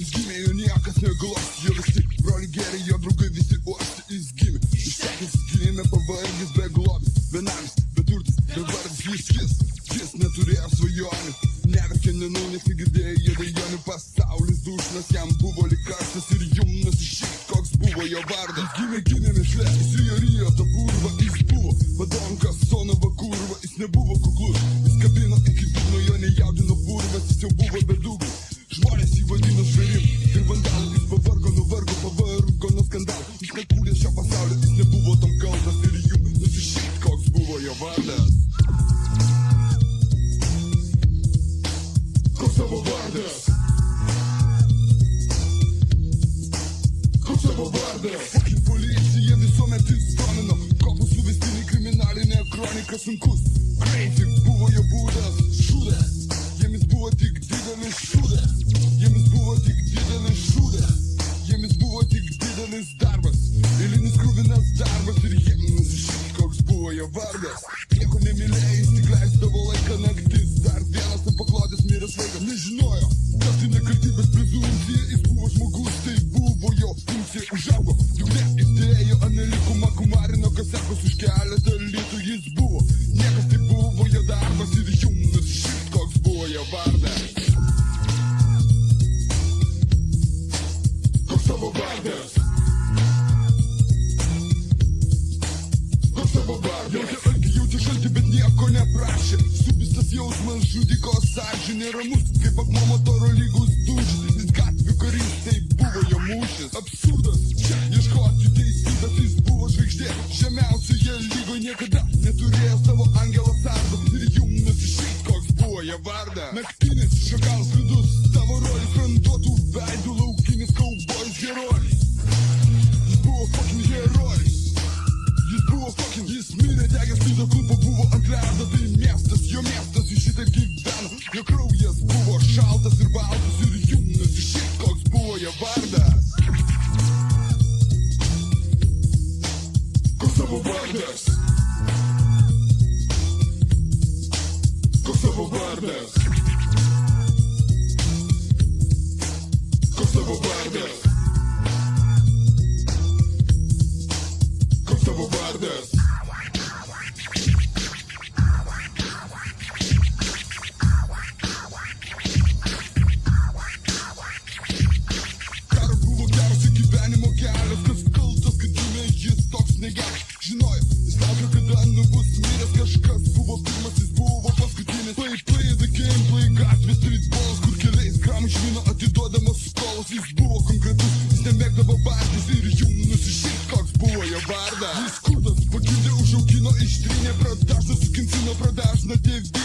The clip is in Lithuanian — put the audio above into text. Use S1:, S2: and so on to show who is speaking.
S1: Jis gimė, jo niekas neglosti, jo visi broli geri, jo draugai visi uosti. Jis gimė, ištekęs gimė, pavargęs, beglobis, benamis, beturtis, bevardis. Jis neturėjo svajonių, neverkė nenūnės, negirdėjo jo dejonių. Pasaulis dušnas jam buvo lyg karštas ir jumnas iššyk, koks buvo jo vardas. Jis gimė mišle, įsijorijo tą purvą, jis buvo padonkas, sonova kurva, jis nebuvo kuklus, jis kabino iki dugno, jo nejaudino purvas, jis jau buvo bedugnų. Žmonės jį vadino žvėrim ir vandalų, jis pavargo nuo skandalų, jis nekūrė šio pasaulio, jis nebuvo tam kaltas ir jumnas iššyk, koks buvo jo vardas. Koks tavo vardas? Koks tavo vardas? Fucking policija visuomet įstomino, kopų suvestinį kriminalinė kronika sunkus. Crazy buvo jo būdas, šūdas, jiemis buvo tik didelis šūdas, jiemis buvo tik didelis šūdas, jiemis buvo tik didelis darbas, eilinis kruvinas darbas ir jiemis iššyk, koks buvo jo vardas. Nieko nemylėjai, tik leisdavo laiką naktis, dar vienas ant paklodės miręs vaikas nežinojo, kas tai nekaltybės prezumcija, jis buvo žmogus, tai buvo jo funkcija, užaugo, dugne įdėjo analiku, makumarino kasekos už keletą litų, jis buvo, niekas tai buvo jo darbas ir jumnas iššyk, koks buvo jo vardas. Koks tavo vardas? Koks tavo vardas? Jautė šaltį, bet nieko neprašė, subistas jausmas, žudiko sąžinė ramus, kaip akmuo motoro lygus dūžis, jis gatvių karys, tai buvo jo mūšis. Absurdas, čia ieškoti teisybės, jis buvo žvaigždė, žemiausioje lygoje niekada neturėjo savo angelo sargo ir jumnas iššyk, koks buvo jo vardas. Naktinis šakalas vidus, tavo rolis randuotų veidų, laukinis kaubojus herojus. Jis buvo fucking herojus. Jis buvo fucking, jis mirė degęs, lydo klubo buvo ant ledo, tai miestas, jo miestas, jis šitaip gyveno, jo kraujas buvo šaltas ir baltas ir jumnas iššyk, koks buvo jo vardas. Koks tavo vardas? Koks tavo vardas? Koks tavo vardas? Koks tavo vardas? Karas buvo geras ir gyvenimo kelias, kas kaltas, kad gimė jis toks negeras. Žinojo, jis laukia, kada nubus miręs kažkas, buvo pirmas, jis buvo paskutinis. Play the game, play gatvės streetballs, kur keliais gramų žvyno atiduodamos skolos. Jis buvo konkretus, jis nemėgdavo bartis ir jumnas iššyk, koks buvo jo vardas. Jis skurdas, pagimdė, užaugino, ištrynė, pradažną, sukinsino, pradažną tėvį.